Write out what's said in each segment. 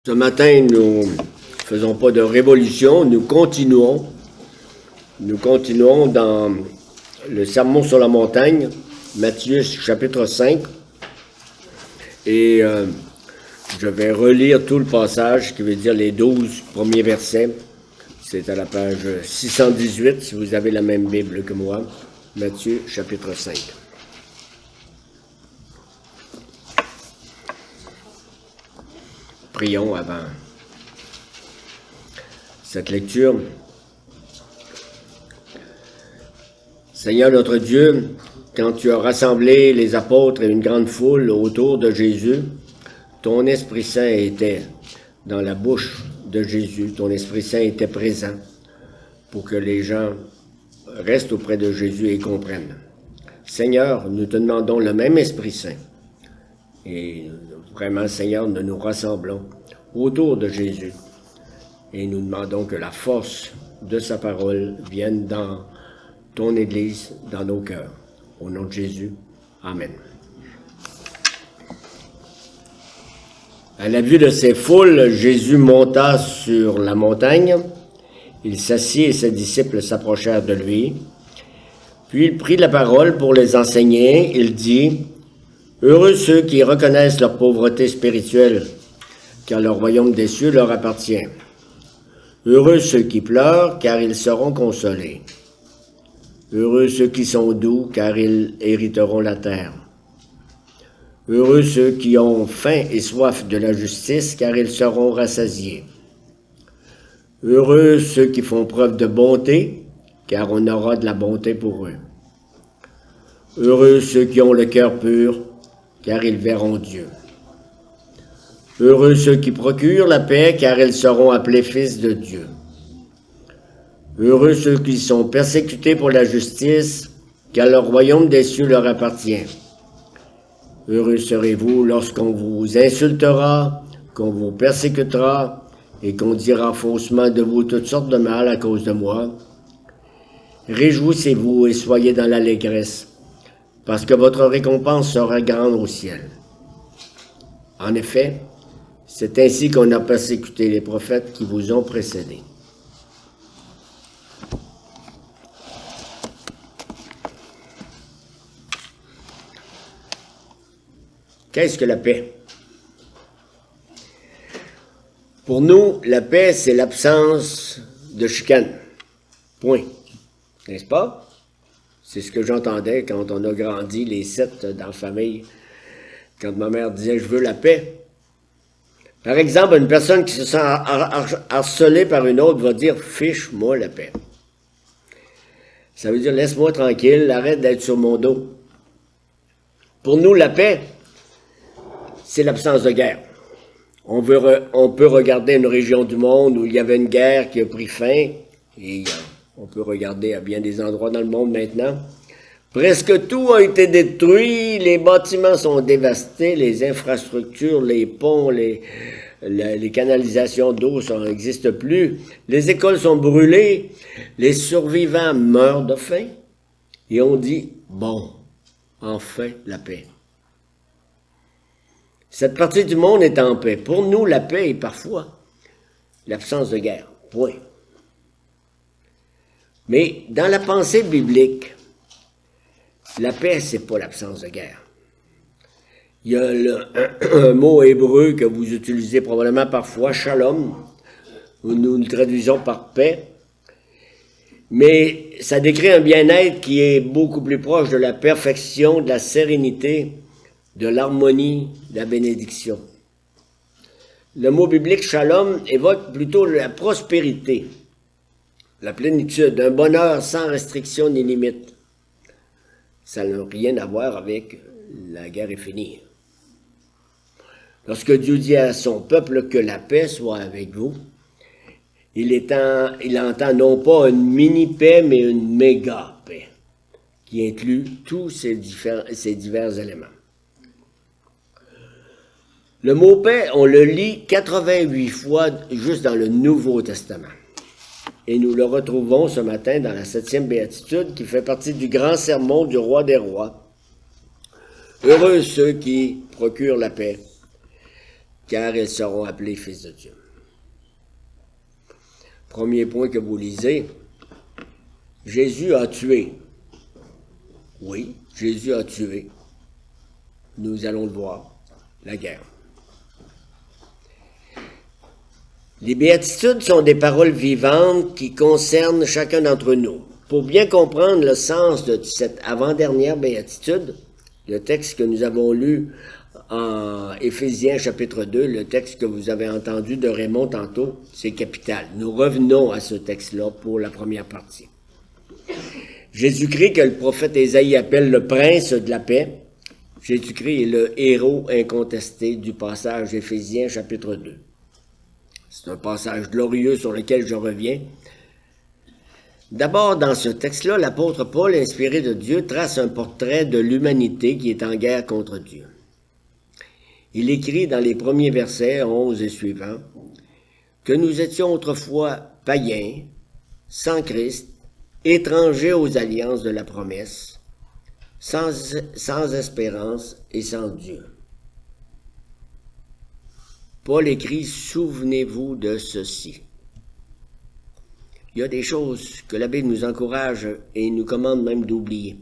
Ce matin, nous ne faisons pas de révolution, nous continuons dans le Sermon sur la montagne, Matthieu chapitre 5, et je vais relire tout le passage, qui veut dire les 12 premiers versets. C'est à la page 618, si vous avez la même Bible que moi, Matthieu chapitre 5. Prions avant cette lecture. Seigneur notre Dieu, quand tu as rassemblé les apôtres et une grande foule autour de Jésus, ton Esprit Saint était dans la bouche de Jésus, ton Esprit Saint était présent pour que les gens restent auprès de Jésus et comprennent. Seigneur, nous te demandons le même Esprit Saint. Et vraiment, Seigneur, nous nous rassemblons autour de Jésus et nous demandons que la force de sa parole vienne dans ton Église, dans nos cœurs. Au nom de Jésus, Amen. À la vue de ces foules, Jésus monta sur la montagne. Il s'assit et ses disciples s'approchèrent de lui. Puis il prit la parole pour les enseigner. Il dit: heureux ceux qui reconnaissent leur pauvreté spirituelle, car le royaume des cieux leur appartient. Heureux ceux qui pleurent, car ils seront consolés. Heureux ceux qui sont doux, car ils hériteront la terre. Heureux ceux qui ont faim et soif de la justice, car ils seront rassasiés. Heureux ceux qui font preuve de bonté, car on aura de la bonté pour eux. Heureux ceux qui ont le cœur pur, car ils verront Dieu. Heureux ceux qui procurent la paix, car ils seront appelés fils de Dieu. Heureux ceux qui sont persécutés pour la justice, car le royaume des cieux leur appartient. Heureux serez-vous lorsqu'on vous insultera, qu'on vous persécutera, et qu'on dira faussement de vous toutes sortes de mal à cause de moi. Réjouissez-vous et soyez dans l'allégresse, parce que votre récompense sera grande au ciel. En effet, c'est ainsi qu'on a persécuté les prophètes qui vous ont précédés. Qu'est-ce que la paix? Pour nous, la paix, c'est l'absence de chicane. Point. N'est-ce pas? C'est ce que j'entendais quand on a grandi, les 7 dans la famille, quand ma mère disait « je veux la paix ». Par exemple, une personne qui se sent harcelée par une autre va dire « fiche-moi la paix ». Ça veut dire « laisse-moi tranquille, arrête d'être sur mon dos ». Pour nous, la paix, c'est l'absence de guerre. On peut regarder une région du monde où il y avait une guerre qui a pris fin, et on peut regarder à bien des endroits dans le monde maintenant. Presque tout a été détruit, les bâtiments sont dévastés, les infrastructures, les ponts, les canalisations d'eau n'existent plus, les écoles sont brûlées, les survivants meurent de faim, et on dit « bon, enfin la paix ». Cette partie du monde est en paix. Pour nous, la paix est parfois l'absence de guerre. Point. Mais dans la pensée biblique, la paix, c'est pas l'absence de guerre. Il y a un mot hébreu que vous utilisez probablement parfois, shalom, où nous le traduisons par paix, mais ça décrit un bien-être qui est beaucoup plus proche de la perfection, de la sérénité, de l'harmonie, de la bénédiction. Le mot biblique shalom évoque plutôt la prospérité, la plénitude, un bonheur sans restriction ni limite. Ça n'a rien à voir avec la guerre est finie. Lorsque Dieu dit à son peuple que la paix soit avec vous, il entend non pas une mini-paix, mais une méga-paix, qui inclut tous ces divers éléments. Le mot paix, on le lit 88 fois juste dans le Nouveau Testament. Et nous le retrouvons ce matin dans la 7e béatitude qui fait partie du grand sermon du roi des rois. Heureux ceux qui procurent la paix, car ils seront appelés fils de Dieu. Premier point que vous lisez, Jésus a tué. Oui, Jésus a tué. Nous allons le voir, la guerre. Les béatitudes sont des paroles vivantes qui concernent chacun d'entre nous. Pour bien comprendre le sens de cette avant-dernière béatitude, le texte que nous avons lu en Éphésiens chapitre 2, le texte que vous avez entendu de Raymond tantôt, c'est capital. Nous revenons à ce texte-là pour la première partie. Jésus-Christ, que le prophète Ésaïe appelle le prince de la paix, Jésus-Christ est le héros incontesté du passage Éphésiens chapitre 2. C'est un passage glorieux sur lequel je reviens. D'abord, dans ce texte-là, l'apôtre Paul, inspiré de Dieu, trace un portrait de l'humanité qui est en guerre contre Dieu. Il écrit dans les premiers versets 11 et suivants que nous étions autrefois païens, sans Christ, étrangers aux alliances de la promesse, sans espérance et sans Dieu. Paul écrit « Souvenez-vous de ceci ». Il y a des choses que la Bible nous encourage et nous commande même d'oublier.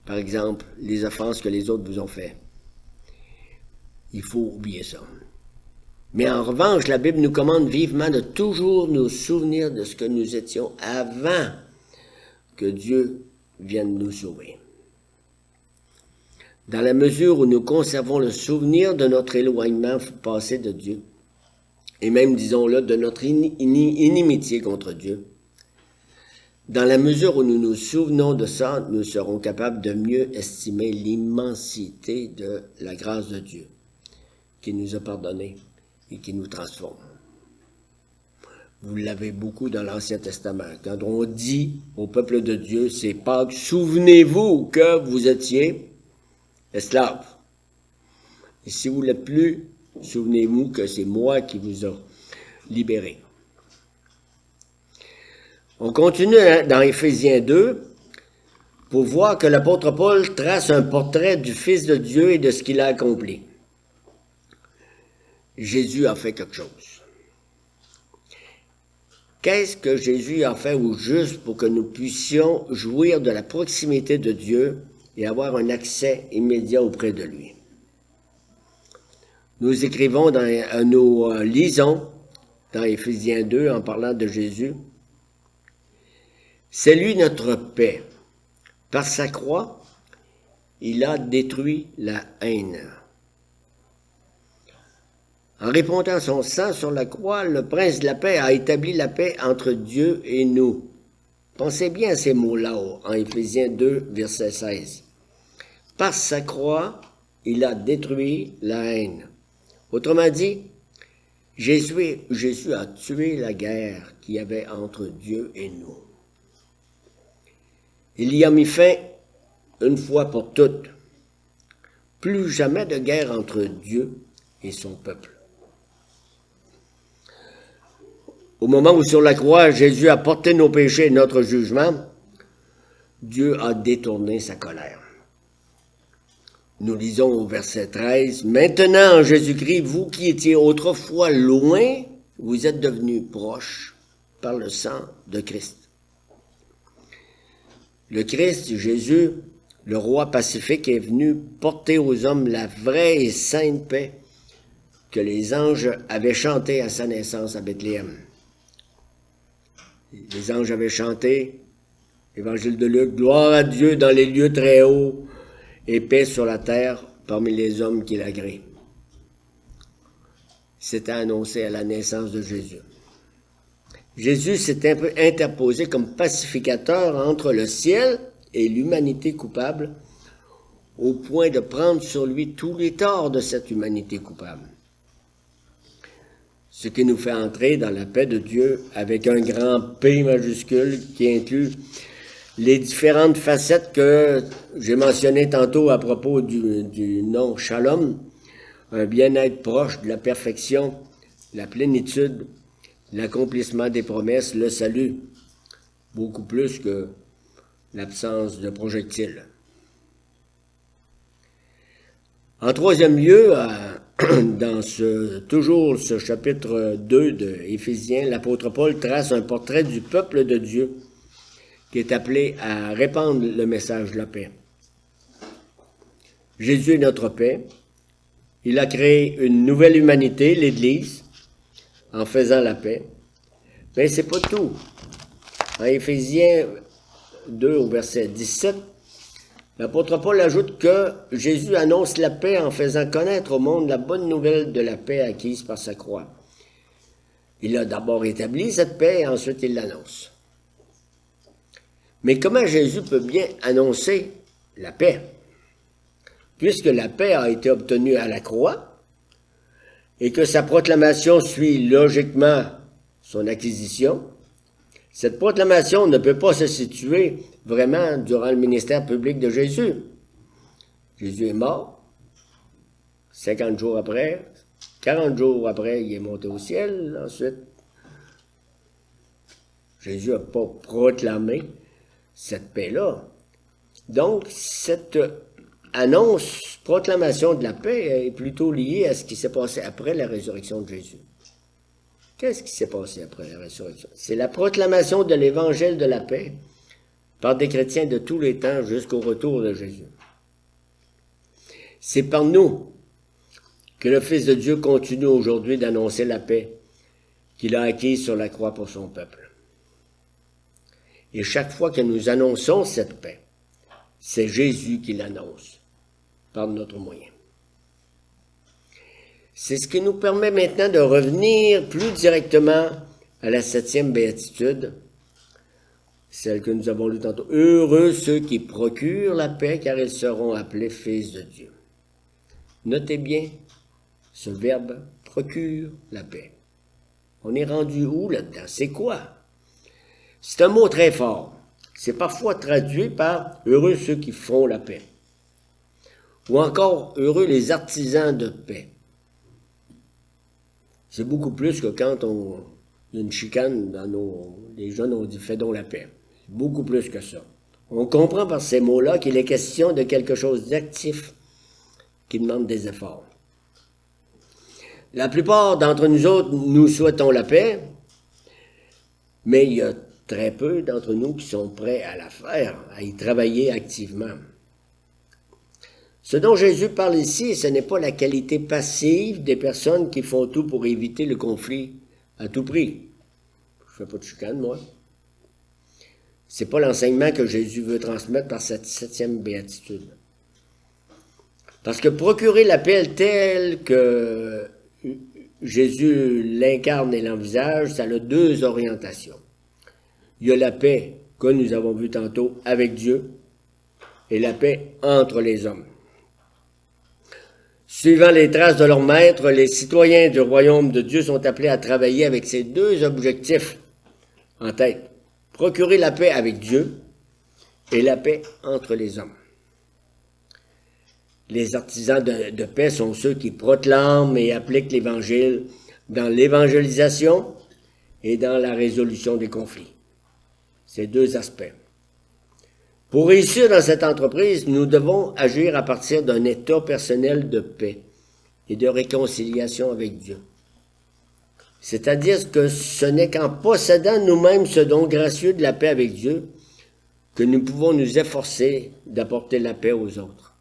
Par exemple, les offenses que les autres vous ont faites. Il faut oublier ça. Mais en revanche, la Bible nous commande vivement de toujours nous souvenir de ce que nous étions avant que Dieu vienne nous sauver. Dans la mesure où nous conservons le souvenir de notre éloignement passé de Dieu, et même, disons-le, de notre inimitié contre Dieu, dans la mesure où nous nous souvenons de ça, nous serons capables de mieux estimer l'immensité de la grâce de Dieu, qui nous a pardonné et qui nous transforme. Vous l'avez beaucoup dans l'Ancien Testament. Quand on dit au peuple de Dieu, c'est Pâques, souvenez-vous que vous étiez esclaves. Et si vous ne l'êtes plus, souvenez-vous que c'est moi qui vous ai libérés. On continue dans Éphésiens 2 pour voir que l'apôtre Paul trace un portrait du Fils de Dieu et de ce qu'il a accompli. Jésus a fait quelque chose. Qu'est-ce que Jésus a fait au juste pour que nous puissions jouir de la proximité de Dieu et avoir un accès immédiat auprès de lui? Nous lisons dans Éphésiens 2 en parlant de Jésus. C'est lui notre paix. Par sa croix, il a détruit la haine. En répandant son sang sur la croix, le prince de la paix a établi la paix entre Dieu et nous. Pensez bien à ces mots-là en Éphésiens 2, verset 16. Par sa croix, il a détruit la haine. Autrement dit, Jésus a tué la guerre qu'il y avait entre Dieu et nous. Il y a mis fin une fois pour toutes. Plus jamais de guerre entre Dieu et son peuple. Au moment où sur la croix, Jésus a porté nos péchés et notre jugement, Dieu a détourné sa colère. Nous lisons au verset 13, « Maintenant, en Jésus-Christ, vous qui étiez autrefois loin, vous êtes devenus proches par le sang de Christ. » Le Christ, Jésus, le roi pacifique, est venu porter aux hommes la vraie et sainte paix que les anges avaient chantée à sa naissance à Bethléem. Les anges avaient chanté, Évangile de Luc, « Gloire à Dieu dans les lieux très hauts, et paix sur la terre parmi les hommes qui l'agréent. » C'était annoncé à la naissance de Jésus. Jésus s'est interposé comme pacificateur entre le ciel et l'humanité coupable, au point de prendre sur lui tous les torts de cette humanité coupable. Ce qui nous fait entrer dans la paix de Dieu avec un grand P majuscule qui inclut les différentes facettes que j'ai mentionnées tantôt à propos du nom Shalom, un bien-être proche de la perfection, la plénitude, l'accomplissement des promesses, le salut, beaucoup plus que l'absence de projectiles. En troisième lieu, dans toujours ce chapitre 2 de Éphésiens, l'apôtre Paul trace un portrait du peuple de Dieu qui est appelé à répandre le message de la paix. Jésus est notre paix. Il a créé une nouvelle humanité, l'Église, en faisant la paix. Mais c'est pas tout. En Éphésiens 2 au verset 17, l'apôtre Paul ajoute que Jésus annonce la paix en faisant connaître au monde la bonne nouvelle de la paix acquise par sa croix. Il a d'abord établi cette paix et ensuite il l'annonce. Mais comment Jésus peut bien annoncer la paix? Puisque la paix a été obtenue à la croix et que sa proclamation suit logiquement son acquisition, cette proclamation ne peut pas se situer vraiment durant le ministère public de Jésus. Jésus est mort, 50 jours après, 40 jours après, il est monté au ciel, ensuite. Jésus n'a pas proclamé cette paix-là. Donc, cette proclamation de la paix est plutôt liée à ce qui s'est passé après la résurrection de Jésus. Qu'est-ce qui s'est passé après la résurrection? C'est la proclamation de l'évangile de la paix par des chrétiens de tous les temps jusqu'au retour de Jésus. C'est par nous que le Fils de Dieu continue aujourd'hui d'annoncer la paix qu'il a acquise sur la croix pour son peuple. Et chaque fois que nous annonçons cette paix, c'est Jésus qui l'annonce par notre moyen. C'est ce qui nous permet maintenant de revenir plus directement à la 7e béatitude, celle que nous avons lue tantôt. Heureux ceux qui procurent la paix, car ils seront appelés fils de Dieu. Notez bien ce verbe procure la paix. On est rendu où là-dedans? C'est quoi? C'est un mot très fort. C'est parfois traduit par heureux ceux qui font la paix. Ou encore heureux les artisans de paix. C'est beaucoup plus que quand il y a une chicane dans les jeunes, on dit « fais donc la paix ». C'est beaucoup plus que ça. On comprend par ces mots-là qu'il est question de quelque chose d'actif qui demande des efforts. La plupart d'entre nous autres, nous souhaitons la paix, mais il y a très peu d'entre nous qui sont prêts à la faire, à y travailler activement. Ce dont Jésus parle ici, ce n'est pas la qualité passive des personnes qui font tout pour éviter le conflit à tout prix. Je fais pas de chicane, moi. C'est pas l'enseignement que Jésus veut transmettre par cette 7e béatitude. Parce que procurer la paix telle que Jésus l'incarne et l'envisage, ça a deux orientations. Il y a la paix, que nous avons vu tantôt, avec Dieu, et la paix entre les hommes. Suivant les traces de leur maître, les citoyens du royaume de Dieu sont appelés à travailler avec ces deux objectifs en tête. Procurer la paix avec Dieu et la paix entre les hommes. Les artisans de paix sont ceux qui proclament et appliquent l'Évangile dans l'évangélisation et dans la résolution des conflits. Ces deux aspects. Pour réussir dans cette entreprise, nous devons agir à partir d'un état personnel de paix et de réconciliation avec Dieu. C'est-à-dire que ce n'est qu'en possédant nous-mêmes ce don gracieux de la paix avec Dieu que nous pouvons nous efforcer d'apporter la paix aux autres.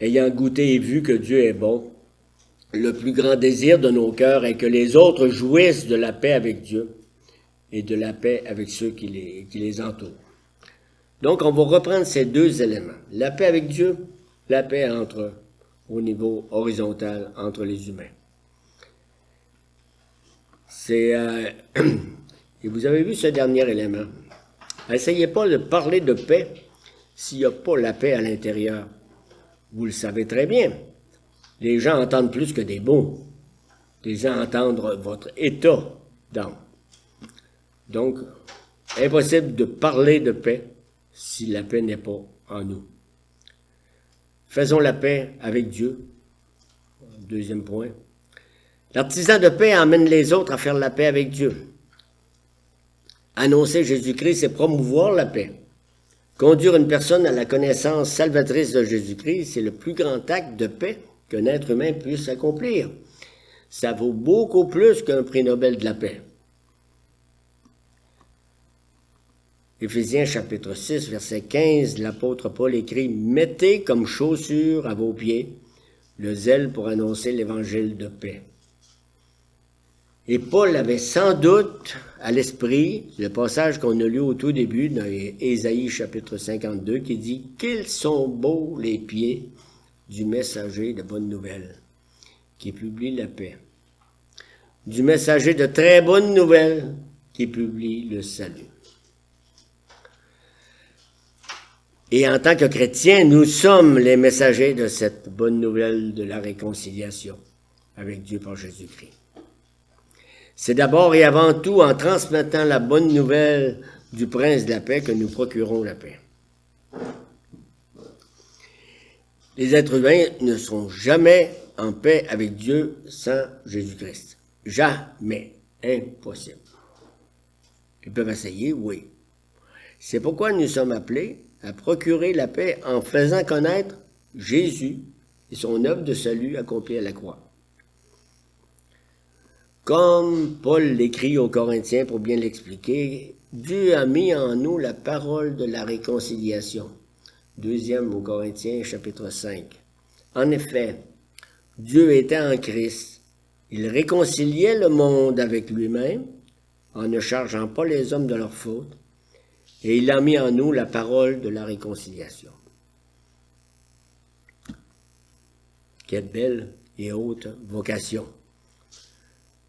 Ayant goûté et vu que Dieu est bon, le plus grand désir de nos cœurs est que les autres jouissent de la paix avec Dieu et de la paix avec ceux qui les entourent. Donc, on va reprendre ces deux éléments. La paix avec Dieu, la paix au niveau horizontal entre les humains. Et vous avez vu ce dernier élément. Essayez pas de parler de paix s'il n'y a pas la paix à l'intérieur. Vous le savez très bien. Les gens entendent plus que des mots. Les gens entendent votre état d'âme. Donc, impossible de parler de paix si la paix n'est pas en nous. Faisons la paix avec Dieu. Deuxième point. L'artisan de paix emmène les autres à faire la paix avec Dieu. Annoncer Jésus-Christ, c'est promouvoir la paix. Conduire une personne à la connaissance salvatrice de Jésus-Christ, c'est le plus grand acte de paix qu'un être humain puisse accomplir. Ça vaut beaucoup plus qu'un prix Nobel de la paix. Éphésiens chapitre 6, verset 15, l'apôtre Paul écrit « Mettez comme chaussure à vos pieds le zèle pour annoncer l'évangile de paix. » Et Paul avait sans doute à l'esprit le passage qu'on a lu au tout début dans Ésaïe chapitre 52 qui dit « Qu'ils sont beaux les pieds du messager de bonne nouvelle qui publie la paix. » Du messager de très bonne nouvelle qui publie le salut. Et en tant que chrétiens, nous sommes les messagers de cette bonne nouvelle de la réconciliation avec Dieu par Jésus-Christ. C'est d'abord et avant tout en transmettant la bonne nouvelle du prince de la paix que nous procurons la paix. Les êtres humains ne seront jamais en paix avec Dieu sans Jésus-Christ. Jamais. Impossible. Ils peuvent essayer, oui. C'est pourquoi nous sommes appelés à procurer la paix en faisant connaître Jésus et son œuvre de salut accomplie à la croix. Comme Paul l'écrit aux Corinthiens pour bien l'expliquer, Dieu a mis en nous la parole de la réconciliation. 2e aux Corinthiens, chapitre 5. En effet, Dieu était en Christ. Il réconciliait le monde avec lui-même en ne chargeant pas les hommes de leurs fautes, et il a mis en nous la parole de la réconciliation. Quelle belle et haute vocation.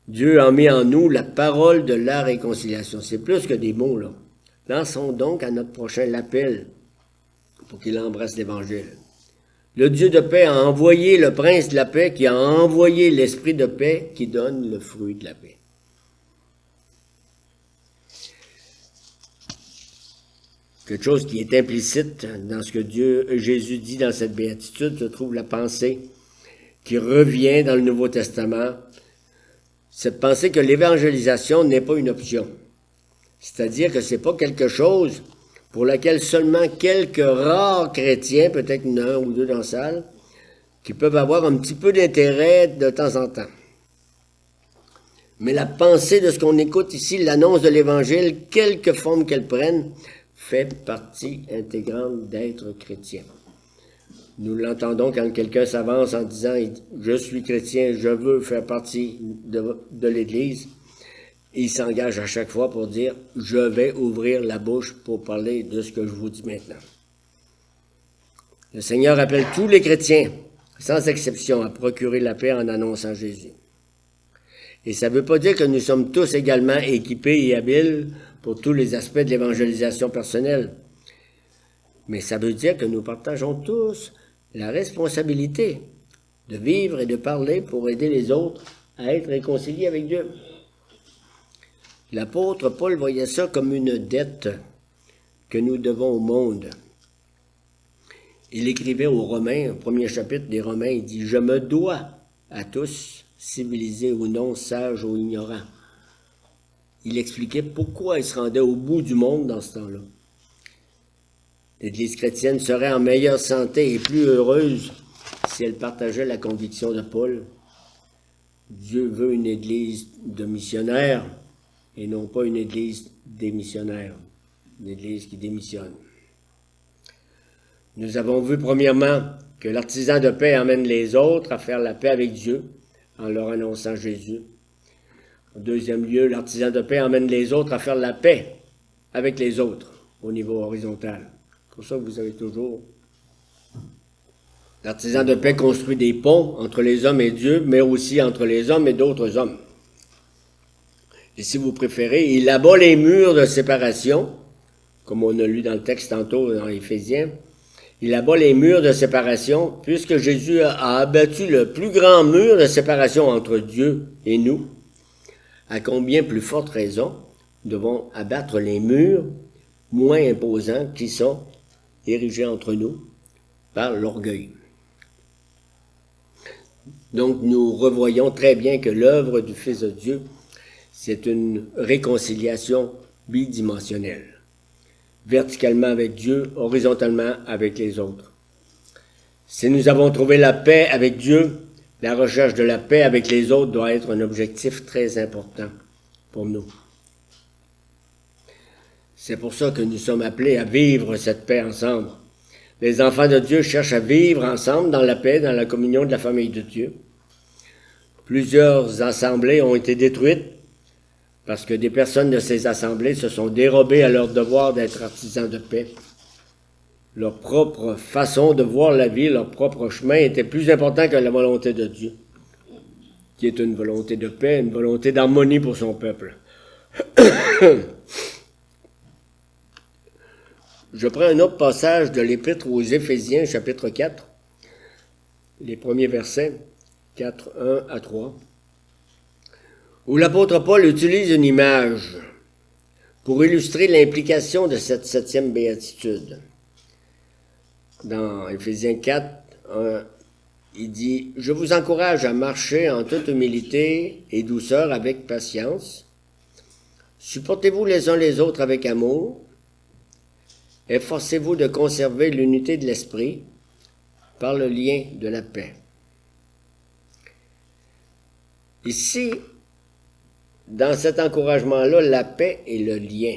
Dieu a mis en nous la parole de la réconciliation. C'est plus que des mots, là. Lançons donc à notre prochain l'appel pour qu'il embrasse l'Évangile. Le Dieu de paix a envoyé le prince de la paix qui a envoyé l'esprit de paix qui donne le fruit de la paix. Quelque chose qui est implicite dans ce que Jésus dit dans cette béatitude, se trouve la pensée qui revient dans le Nouveau Testament. Cette pensée que l'évangélisation n'est pas une option. C'est-à-dire que c'est pas quelque chose pour laquelle seulement quelques rares chrétiens, peut-être un ou deux dans la salle, qui peuvent avoir un petit peu d'intérêt de temps en temps. Mais la pensée de ce qu'on écoute ici, l'annonce de l'Évangile, quelque forme qu'elle prenne, fait partie intégrante d'être chrétien. Nous l'entendons quand quelqu'un s'avance en disant « Je suis chrétien, je veux faire partie de l'Église », il s'engage à chaque fois pour dire « Je vais ouvrir la bouche pour parler de ce que je vous dis maintenant ». Le Seigneur appelle tous les chrétiens, sans exception, à procurer la paix en annonçant Jésus. Et ça ne veut pas dire que nous sommes tous également équipés et habiles pour tous les aspects de l'évangélisation personnelle. Mais ça veut dire que nous partageons tous la responsabilité de vivre et de parler pour aider les autres à être réconciliés avec Dieu. L'apôtre Paul voyait ça comme une dette que nous devons au monde. Il écrivait aux Romains, au premier chapitre des Romains, il dit « Je me dois à tous, civilisés ou non, sages ou ignorants. » Il expliquait pourquoi il se rendait au bout du monde dans ce temps-là. L'Église chrétienne serait en meilleure santé et plus heureuse si elle partageait la conviction de Paul. Dieu veut une Église de missionnaires et non pas une Église démissionnaire, une Église qui démissionne. Nous avons vu premièrement que l'artisan de paix amène les autres à faire la paix avec Dieu en leur annonçant Jésus. En deuxième lieu, l'artisan de paix amène les autres à faire la paix avec les autres au niveau horizontal. Pour ça, vous avez toujours... L'artisan de paix construit des ponts entre les hommes et Dieu, mais aussi entre les hommes et d'autres hommes. Et si vous préférez, il abat les murs de séparation, comme on a lu dans le texte tantôt dans Éphésiens. Il abat les murs de séparation, puisque Jésus a abattu le plus grand mur de séparation entre Dieu et nous. À combien plus forte raison devons abattre les murs moins imposants qui sont érigés entre nous par l'orgueil. Donc nous revoyons très bien que l'œuvre du Fils de Dieu, c'est une réconciliation bidimensionnelle. Verticalement avec Dieu, horizontalement avec les autres. Si nous avons trouvé la paix avec Dieu, la recherche de la paix avec les autres doit être un objectif très important pour nous. C'est pour ça que nous sommes appelés à vivre cette paix ensemble. Les enfants de Dieu cherchent à vivre ensemble dans la paix, dans la communion de la famille de Dieu. Plusieurs assemblées ont été détruites parce que des personnes de ces assemblées se sont dérobées à leur devoir d'être artisans de paix. Leur propre façon de voir la vie, leur propre chemin était plus important que la volonté de Dieu, qui est une volonté de paix, une volonté d'harmonie pour son peuple. Je prends un autre passage de l'Épître aux Éphésiens, chapitre 4, les premiers versets, 4, 1 à 3, où l'apôtre Paul utilise une image pour illustrer l'implication de cette 7e béatitude. Dans Éphésiens 4, 1, il dit « Je vous encourage à marcher en toute humilité et douceur avec patience. Supportez-vous les uns les autres avec amour. Efforcez-vous de conserver l'unité de l'esprit par le lien de la paix. » Ici, dans cet encouragement-là, la paix est le lien,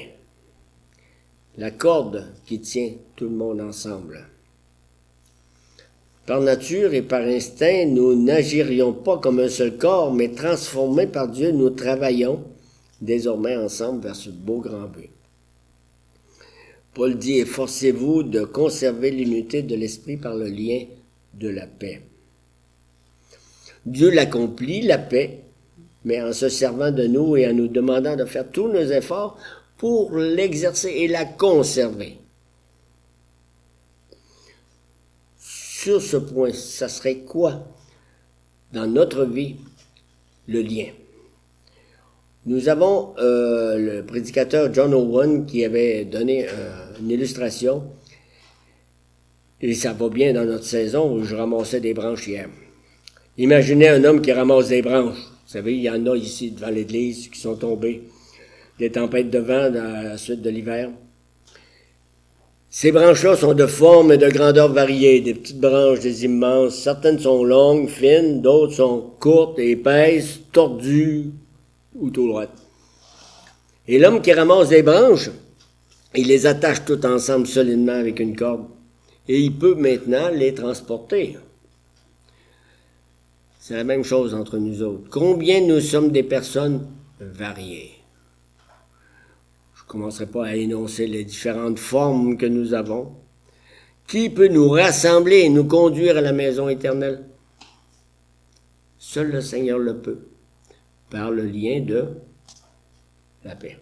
la corde qui tient tout le monde ensemble. Par nature et par instinct, nous n'agirions pas comme un seul corps, mais transformés par Dieu, nous travaillons désormais ensemble vers ce beau grand but. Paul dit « Efforcez-vous de conserver l'unité de l'esprit par le lien de la paix. » Dieu l'accomplit, la paix, mais en se servant de nous et en nous demandant de faire tous nos efforts pour l'exercer et la conserver. Sur ce point, ça serait quoi dans notre vie le lien? Nous avons le prédicateur John Owen qui avait donné une illustration, et ça va bien dans notre saison où je ramassais des branches hier. Imaginez un homme qui ramasse des branches. Vous savez, il y en a ici devant l'église qui sont tombées, des tempêtes de vent à la suite de l'hiver. Ces branches-là sont de formes et de grandeur variées, des petites branches, des immenses. Certaines sont longues, fines, d'autres sont courtes et épaisses, tordues ou tout droites. Et l'homme qui ramasse des branches, il les attache toutes ensemble solidement avec une corde. Et il peut maintenant les transporter. C'est la même chose entre nous autres. Combien nous sommes des personnes variées? Je ne commencerai pas à énoncer les différentes formes que nous avons. Qui peut nous rassembler et nous conduire à la maison éternelle? Seul le Seigneur le peut, par le lien de la paix.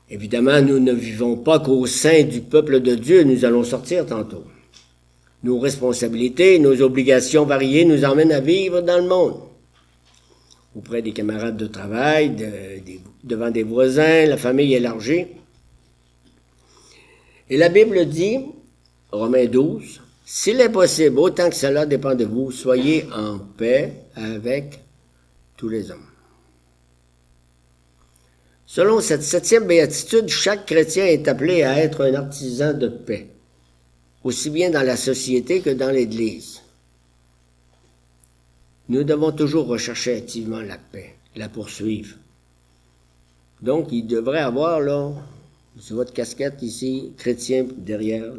Évidemment, nous ne vivons pas qu'au sein du peuple de Dieu, nous allons sortir tantôt. Nos responsabilités, nos obligations variées nous emmènent à vivre dans le monde. Auprès des camarades de travail, devant des voisins, la famille élargie. Et la Bible dit, Romains 12, « S'il est possible, autant que cela dépend de vous, soyez en paix avec tous les hommes. » Selon cette 7e béatitude, chaque chrétien est appelé à être un artisan de paix, aussi bien dans la société que dans l'Église. Nous devons toujours rechercher activement la paix, la poursuivre. Donc, il devrait avoir, là, sur votre casquette ici, chrétien derrière,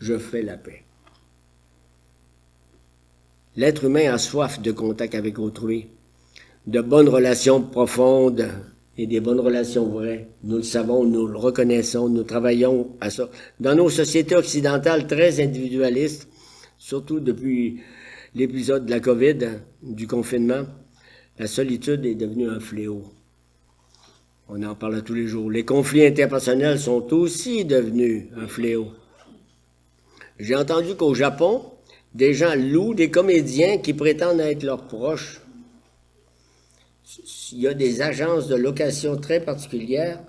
je fais la paix. L'être humain a soif de contact avec autrui, de bonnes relations profondes et des bonnes relations vraies. Nous le savons, nous le reconnaissons, nous travaillons à ça. Dans nos sociétés occidentales très individualistes, surtout depuis l'épisode de la COVID, du confinement, la solitude est devenue un fléau. On en parle tous les jours. Les conflits interpersonnels sont aussi devenus un fléau. J'ai entendu qu'au Japon, des gens louent des comédiens qui prétendent être leurs proches. Il y a des agences de location très particulières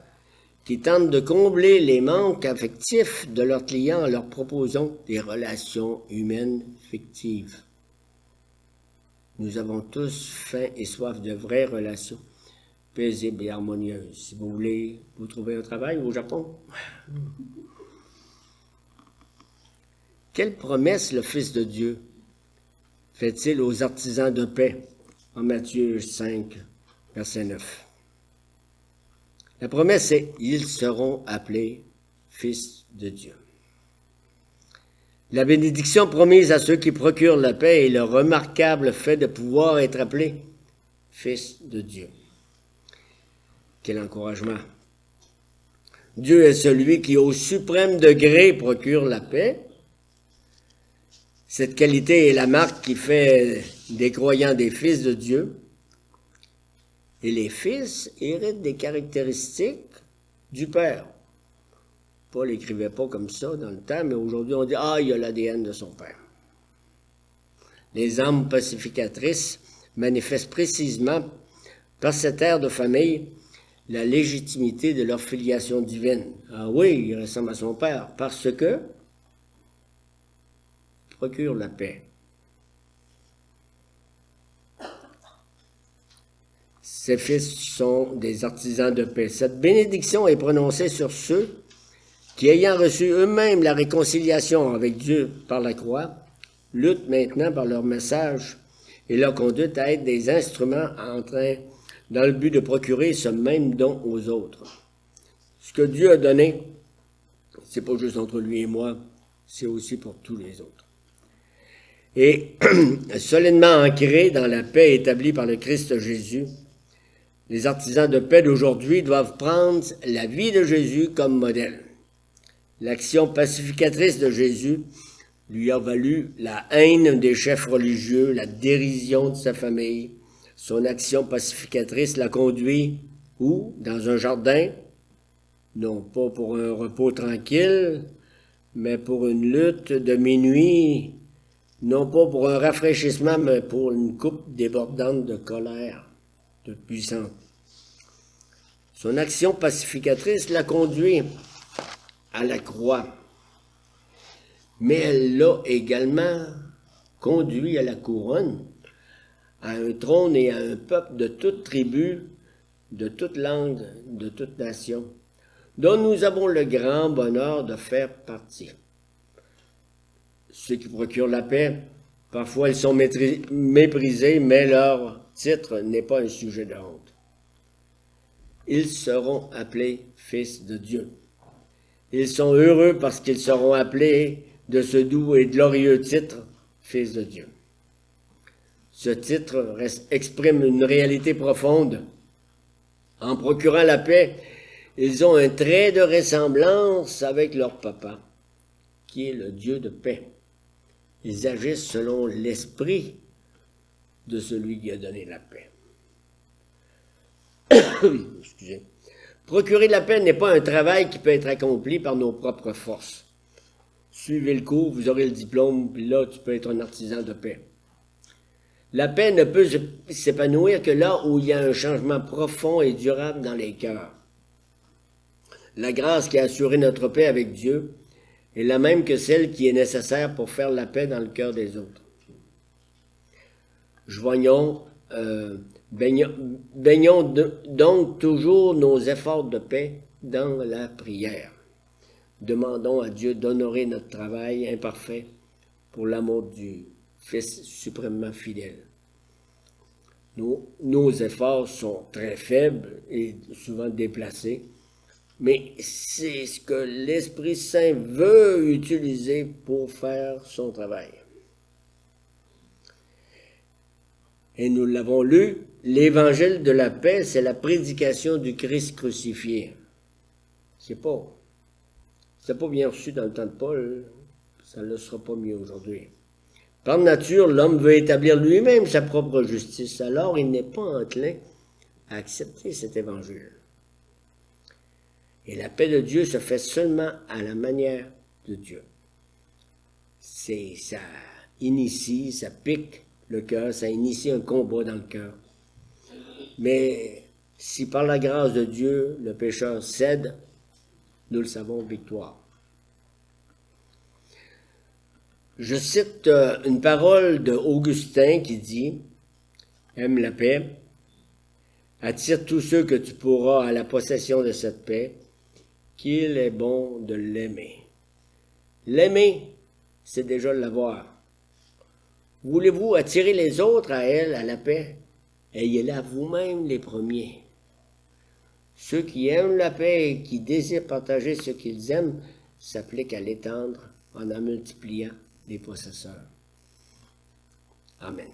qui tentent de combler les manques affectifs de leurs clients en leur proposant des relations humaines fictives. Nous avons tous faim et soif de vraies relations paisibles et harmonieuses. Si vous voulez vous trouver un travail au Japon, Quelle promesse le Fils de Dieu fait-il aux artisans de paix en Matthieu 5, verset 9? La promesse est « Ils seront appelés fils de Dieu ». La bénédiction promise à ceux qui procurent la paix est le remarquable fait de pouvoir être appelés fils de Dieu. Quel encouragement! Dieu est celui qui, au suprême degré, procure la paix. Cette qualité est la marque qui fait des croyants des fils de Dieu. Et les fils héritent des caractéristiques du Père. Paul n'écrivait pas comme ça dans le temps, mais aujourd'hui on dit « Ah, il y a l'ADN de son Père ». Les âmes pacificatrices manifestent précisément par cette ère de famille la légitimité de leur filiation divine. Ah oui, il ressemble à son Père, parce que il procure la paix. Ces fils sont des artisans de paix. Cette bénédiction est prononcée sur ceux qui, ayant reçu eux-mêmes la réconciliation avec Dieu par la croix, luttent maintenant par leur message et leur conduite à être des instruments en train, dans le but de procurer ce même don aux autres. Ce que Dieu a donné, c'est pas juste entre lui et moi, c'est aussi pour tous les autres. Et solidement ancrés dans la paix établie par le Christ Jésus, les artisans de paix d'aujourd'hui doivent prendre la vie de Jésus comme modèle. L'action pacificatrice de Jésus lui a valu la haine des chefs religieux, la dérision de sa famille. Son action pacificatrice l'a conduit où? Dans un jardin, non pas pour un repos tranquille, mais pour une lutte de minuit, non pas pour un rafraîchissement, mais pour une coupe débordante de colère, de puissance. Son action pacificatrice l'a conduit à la croix, mais elle l'a également conduit à la couronne, à un trône et à un peuple de toute tribu, de toute langue, de toute nation, dont nous avons le grand bonheur de faire partie. Ceux qui procurent la paix, parfois ils sont méprisés, mais leur titre n'est pas un sujet de honte. Ils seront appelés fils de Dieu. Ils sont heureux parce qu'ils seront appelés de ce doux et glorieux titre, fils de Dieu. Ce titre exprime une réalité profonde. En procurant la paix, ils ont un trait de ressemblance avec leur papa, qui est le Dieu de paix. Ils agissent selon l'esprit de celui qui a donné la paix. Excusez. Procurer la paix n'est pas un travail qui peut être accompli par nos propres forces. Suivez le cours, vous aurez le diplôme, puis là, tu peux être un artisan de paix. La paix ne peut s'épanouir que là où il y a un changement profond et durable dans les cœurs. La grâce qui a assuré notre paix avec Dieu est la même que celle qui est nécessaire pour faire la paix dans le cœur des autres. Baignons donc toujours nos efforts de paix dans la prière. Demandons à Dieu d'honorer notre travail imparfait pour l'amour du Fils suprêmement fidèle. Nos efforts sont très faibles et souvent déplacés, mais c'est ce que l'Esprit Saint veut utiliser pour faire son travail. Et nous l'avons lu, l'évangile de la paix, c'est la prédication du Christ crucifié. C'est pas bien reçu dans le temps de Paul, ça ne le sera pas mieux aujourd'hui. Par nature, l'homme veut établir lui-même sa propre justice, alors il n'est pas enclin à accepter cet évangile. Et la paix de Dieu se fait seulement à la manière de Dieu. Ça initie, ça pique le cœur, ça initie un combat dans le cœur. Mais si par la grâce de Dieu, le pécheur cède, nous le savons, victoire. Je cite une parole d'Augustin qui dit « Aime la paix, attire tous ceux que tu pourras à la possession de cette paix, qu'il est bon de l'aimer. » L'aimer, c'est déjà l'avoir. Voulez-vous attirer les autres à elle, à la paix? Ayez-la vous-même les premiers. Ceux qui aiment la paix et qui désirent partager ce qu'ils aiment s'appliquent à l'étendre en multipliant les possesseurs. Amen.